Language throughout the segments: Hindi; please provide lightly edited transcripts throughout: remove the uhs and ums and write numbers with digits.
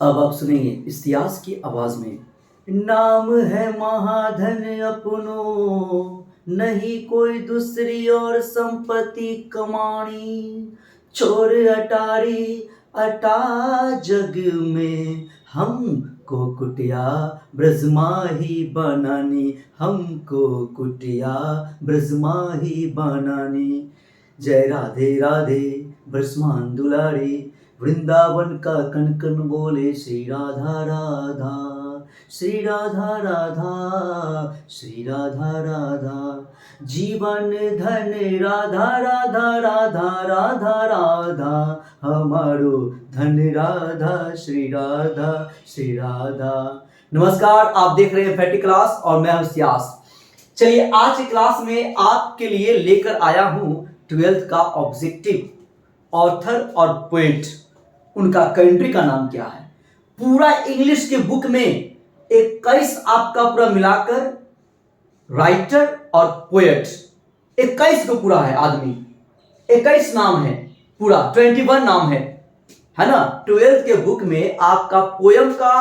अब आप सुनेंगे इस इतिहास की आवाज में। नाम है महाधन अपनो, नहीं कोई दूसरी और संपत्ति कमानी। चोर अटारी अटा जग में, हमको कुटिया ब्रजमाही बनानी, हमको कुटिया ब्रजमाही बनानी। जय राधे राधे ब्रजमान दुलारी, वृंदावन का कन कन बोले श्री राधा राधा, श्री राधा राधा, श्री राधा राधा। जीवन धन राधा राधा राधा राधा राधा, हमारो धन राधा श्री राधा श्री राधा। नमस्कार, आप देख रहे हैं फैटी क्लास और मैं हूं सियास। चलिए आज की क्लास में आपके लिए लेकर आया हूं 12th का ऑब्जेक्टिव, ऑथर और पोएट, उनका कंट्री का नाम क्या है। पूरा इंग्लिश के बुक में 21 आपका पूरा मिलाकर राइटर और पोएट 21 को पूरा है आदमी, 21 नाम है, पूरा 21 नाम है ना। 12th के बुक में आपका पोयम का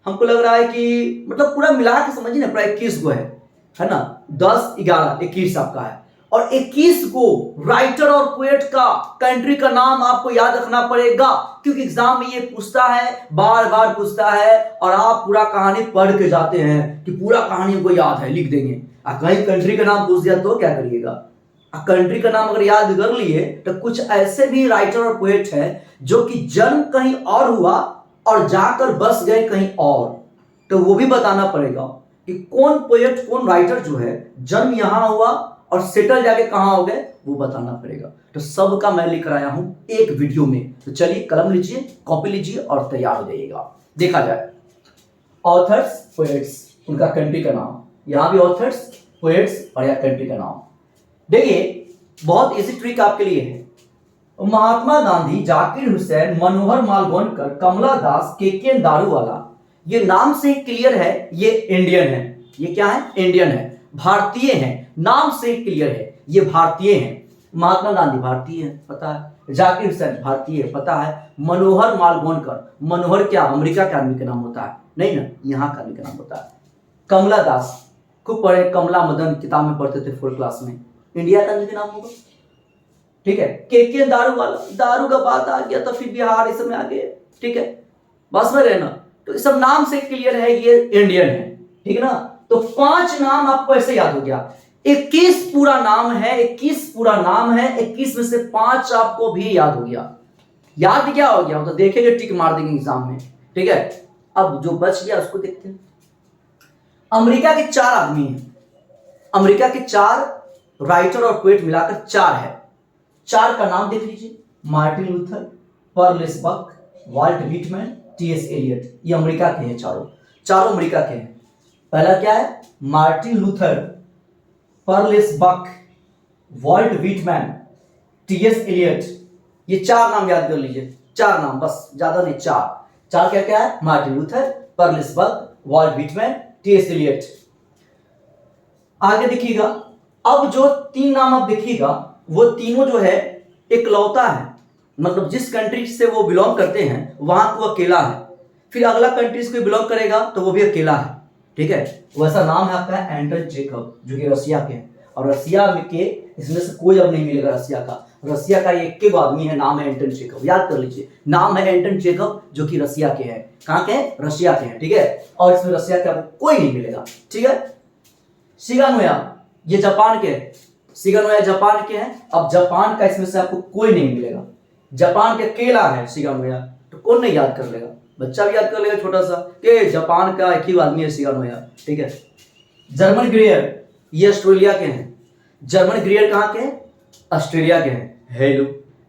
हमको लग रहा है कि मतलब पूरा मिला के समझिए ना, पूरा 21 को है ना। 10 11 21 आपका है और 21 को राइटर और पोएट का कंट्री का नाम आपको याद रखना पड़ेगा, क्योंकि एग्जाम में ये पूछता है, बार बार पूछता है और आप पूरा कहानी पढ़ के जाते हैं कि पूरा कहानी को याद है, लिख देंगे। कहीं कंट्री का नाम पूछ दिया तो क्या करिएगा। कंट्री का नाम अगर याद कर लिए तो कुछ ऐसे भी राइटर और पोएट है जो कि जन्म कहीं और हुआ और जाकर बस गए कहीं और, तो वो भी बताना पड़ेगा कि कौन पोएट कौन राइटर जो है जन्म यहां हुआ और सेटल जाके कहां हो गए, वो बताना पड़ेगा। तो सबका मैं लेकर आया हूं एक वीडियो में। तो चलिए कलम लीजिए, कॉपी लीजिए और तैयार हो जाइएगा। देखा जाए ऑथर्स पोएट्स, उनका कंट्री का नाम, यहां भी ऑथर्स पोएट्स और यह कंट्री का नाम। देखिए बहुत इजी ट्रिक आपके लिए है। महात्मा गांधी, जाकिर हुसैन, मनोहर मालवणकर, कमला दास, के दारूवाला, ये नाम से क्लियर है ये इंडियन है। ये क्या है? इंडियन है, भारतीय है, नाम से क्लियर है ये भारतीय है। महात्मा गांधी भारतीय है, पता है। जाकिर हुसैन भारतीय है, पता है। मनोहर मालवणकर, मनोहर क्या अमेरिका के आदमी का नाम होता है? नहीं ना, यहाँ का आदमी का नाम होता है। कमला दास, खूब पढ़े, कमला मदन किताब में पढ़ते थे 4th क्लास में, इंडिया का आदमी का नाम होगा। ठीक है। के दारूवाला, दारू का बात आ गया तो फिर बिहार इस में आ गए। ठीक है, बस में रहना। तो इस सब नाम से क्लियर है ये इंडियन है। ठीक है ना। तो 5 नाम आपको ऐसे याद हो गया। 21 पूरा नाम है, 21 पूरा नाम है, 21 में से 5 आपको भी याद हो गया। याद क्या हो गया तो देखेंगे, टिक मार देंगे एग्जाम में। ठीक है। अब जो बच गया उसको देखते हैं। अमेरिका के 4 आदमी हैं, अमेरिका के 4 राइटर और पोएट मिलाकर 4 है। 4 का नाम देख लीजिए। मार्टिन लूथर, पर्लेस बक, वाल्ट व्हिटमैन, टी.एस. एलियट। ये अमेरिका के हैं चारों अमेरिका के हैं। पहला क्या है? मार्टिन लूथर, पर्लेस बक, वाल्ट व्हिटमैन, टी.एस. एलियट। ये 4 नाम याद कर लीजिए, 4 नाम बस, ज्यादा नहीं, 4 क्या क्या है? मार्टिन लूथर, पर्लेस बक, वाल्ट व्हिटमैन, टी.एस. एलियट। आगे देखिएगा, अब जो 3 नाम आप देखिएगा वो तीनों जो है इकलौता है, मतलब जिस कंट्री से वो बिलोंग करते हैं वहां को अकेला है। फिर अगला कंट्री से बिलोंग करेगा तो वो भी अकेला है। ठीक है। वैसा नाम है आपका एंटन चेखव, जो कि रसिया के हैं। और रसिया के इसमें से कोई अब नहीं मिलेगा रसिया का। रसिया का एक के आदमी है, नाम है एंटन चेखव, याद कर लीजिए। नाम है एंटन चेखव, जो कि रसिया के हैं। कहां के हैं? रसिया के हैं। ठीक है। और इसमें रसिया का कोई नहीं मिलेगा। ठीक है। शिगानोया, ये जापान के हैं। शिगानोया जापान के हैं। अब जापान का इसमें से आपको कोई नहीं मिलेगा। जापान के अकेला है शिगानोया, तो कौन नहीं याद कर लेगा? बच्चा भी याद कर लेगा छोटा सा कि जापान का एक ही आदमी है शिगानोया। ठीक है। जर्मन ग्रेयर, ये ऑस्ट्रेलिया के हैं। जर्मन ग्रेयर कहां के हैं? ऑस्ट्रेलिया के हैं। हेलो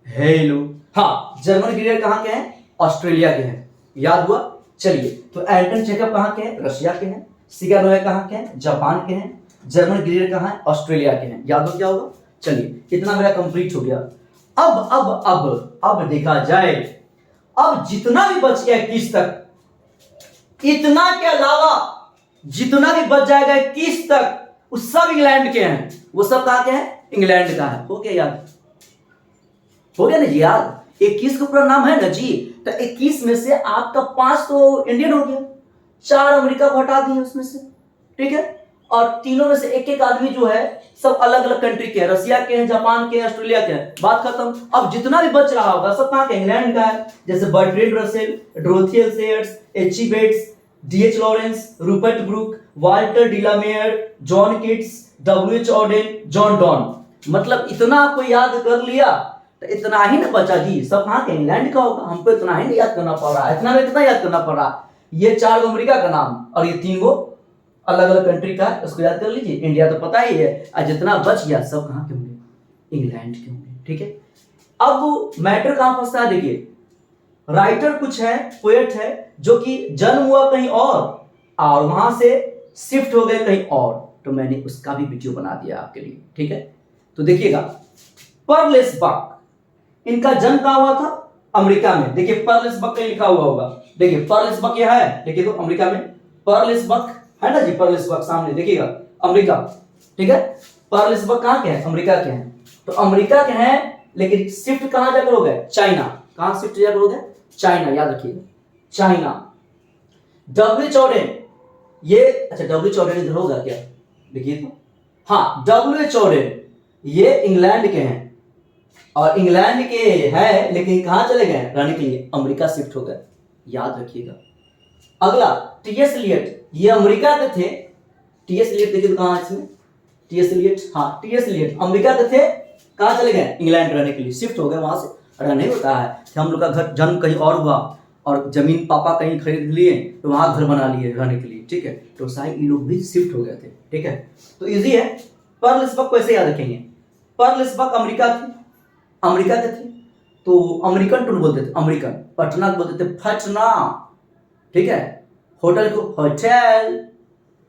हेलो, हाँ, जर्मन ग्रेयर कहां के हैं? ऑस्ट्रेलिया के हैं। याद हुआ? चलिए, तो एंटन चेखव कहां के हैं? रशिया के हैं। शिगानोया कहां के हैं? जापान के हैं। जर्मन ग्रेयर कहां है? ऑस्ट्रेलिया के हैं। याद हो क्या होगा? चलिए, इतना मेरा कंप्लीट हो गया। अब देखा जाए, अब जितना भी बच गया 21 तक, इतना के अलावा जितना भी बच जाएगा 21 तक, वो सब इंग्लैंड के हैं। वो सब कहां के हैं? इंग्लैंड का है। हो गया याद? हो गया ना याद? 21 का पूरा नाम है ना जी, तो 21 में से आपका 5 तो इंडियन हो गया, 4 अमेरिका को हटा दिए उसमें से, ठीक है। और तीनों में से एक एक आदमी जो है सब अलग अलग कंट्री के हैं, रसिया के हैं, जापान के हैं, ऑस्ट्रेलिया के हैं, बात खत्म। अब जितना भी बच रहा होगा सब कहां के, इंग्लैंड का है, जैसे Bertrand Russell, Dorothy Sayers, H E. Bates, D H. Lawrence, Rupert Brooke, Walter de la Mare, John Keats, W H. Auden, John Donne. मतलब इतना आपको याद कर लिया तो इतना ही ना बचा जी, सब कहां के, इंग्लैंड का होगा। हमको इतना ही नहीं याद करना पड़ रहा है, इतना में कितना याद करना पड़ रहा, ये 4 अमेरिका का नाम और ये 3 अलग अलग कंट्री का, उसको याद कर लीजिए। इंडिया तो पता ही है, और जितना बच गया सब कहां के होंगे, इंग्लैंड के होंगे, ठीक है। अब मैटर कहां फंसता है, देखिए राइटर कुछ है, पोएट है, जो कि जन्म हुआ कहीं और वहां से शिफ्ट हो गए कहीं और, तो मैंने उसका भी वीडियो बना दिया आपके लिए, ठीक है। तो देखिएगा, पर्लेस बक, इनका जन्म कहां हुआ था, अमेरिका में। देखिए पर्लेस बक कहीं लिखा हुआ होगा, देखिए पर्लेस बक यहां है, देखिए तो अमेरिका में पर्लेस बक है ना जी, पर्लेस बक सामने देखिएगा, अमेरिका, ठीक है। पर्लेस बक कहां के हैं, अमेरिका के हैं, तो अमेरिका के हैं, लेकिन शिफ्ट कहां जाकर हो गए, चाइना। कहां शिफ्ट जाकर हो गए, चाइना, याद रखिएगा चाइना। डब्ल्यू चौडेन, ये अच्छा डब्ल्यू चौडेन इधर होगा क्या, देखिए तो हाँ, डब्ल्यू चौडेन ये इंग्लैंड के हैं, और इंग्लैंड के हैं लेकिन कहां चले गए रहने के लिए, अमेरिका शिफ्ट हो गए, याद रखिएगा। अगला टी.एस. एलियट, ये अमेरिका के थे, टी.एस. एलियट देखिए कहां है इसमें, टी.एस. एलियट, हाँ टी.एस. एलियट अमेरिका के थे, कहां चले गए, इंग्लैंड रहने के लिए शिफ्ट हो गए, वहां से रहने होता है कि हम लोग का घर जन्म कहीं और हुआ और जमीन पापा कहीं खरीद लिए तो वहां घर बना लिए रहने के लिए, ठीक है, तो शायद ये लोग भी शिफ्ट हो गए थे, ठीक है। तो इजी है, पर्लेस बक कैसे याद रखेंगे, पर्लेस बक अमेरिका थे, अमेरिका के थे, तो अमेरिकन टून बोलते थे, अमेरिकन, पटना को बोलते थे फटना, ठीक है, होटल को होटल,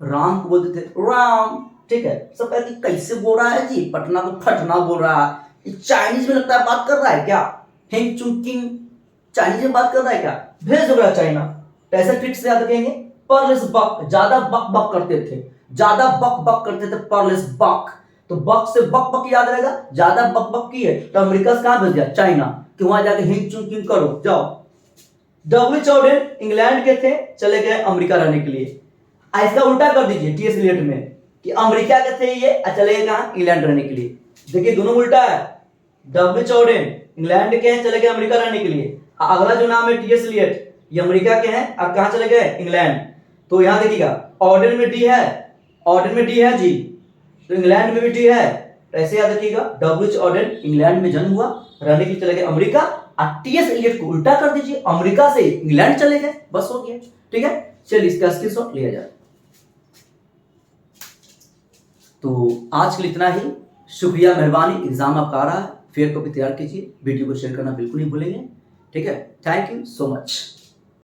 राम को बोलते थे राम, ठीक है। सब कहते कैसे बोल रहा है जी, पटना को फटना बोल रहा है, चाइनीज में लगता है बात कर रहा है क्या, हिंग चुंकिंग चाइनीज में बात कर रहा है क्या, भेज दो रहा चाइना, तो ऐसे ट्रिक से याद रखेंगे। पर्लेस बक, ज्यादा बक बक करते थे, ज्यादा बक बक करते थे, पर्लेस बक, तो बक से बक बक याद रहेगा, ज्यादा बक बक की है तो अमेरिका से कहां भेज दिया, चाइना, कि वहां जाके हिंग चुंकिंग करो जाओ। डब्ल्यू चौडेन इंग्लैंड के थे, चले गए अमेरिका रहने के लिए। इसका उल्टा कर दीजिए टी.एस. एलियट में, कि अमेरिका के थे ये, चले गए कहां, इंग्लैंड रहने के लिए। देखिए दोनों उल्टा है, डब्ल्यू चौडेन इंग्लैंड के हैं, चले गए अमेरिका रहने के लिए। अगला जो नाम है टी.एस. एलियट, ये अमेरिका के हैं और कहां चले गए, इंग्लैंड। तो यहां देखिएगा ऑर्डर में डी है, ऑर्डर में डी है जी, तो इंग्लैंड में भी डी है, ऐसे याद रखिएगा। डब्ल्यू चौडेन इंग्लैंड में जन्म हुआ, रहने के लिए चले गए अमेरिका, और टी.एस. एलियट को उल्टा कर दीजिए, अमेरिका से इंग्लैंड चले गए, बस हो गया, ठीक है। चलिए इसका स्क्रीनशॉट लिया जाए। तो आज के लिए इतना ही, शुक्रिया, मेहरबानी। एग्जाम आपका आ रहा है, फेयर कॉपी तैयार कीजिए, वीडियो को शेयर करना बिल्कुल नहीं भूलेंगे, ठीक है। Thank you so much.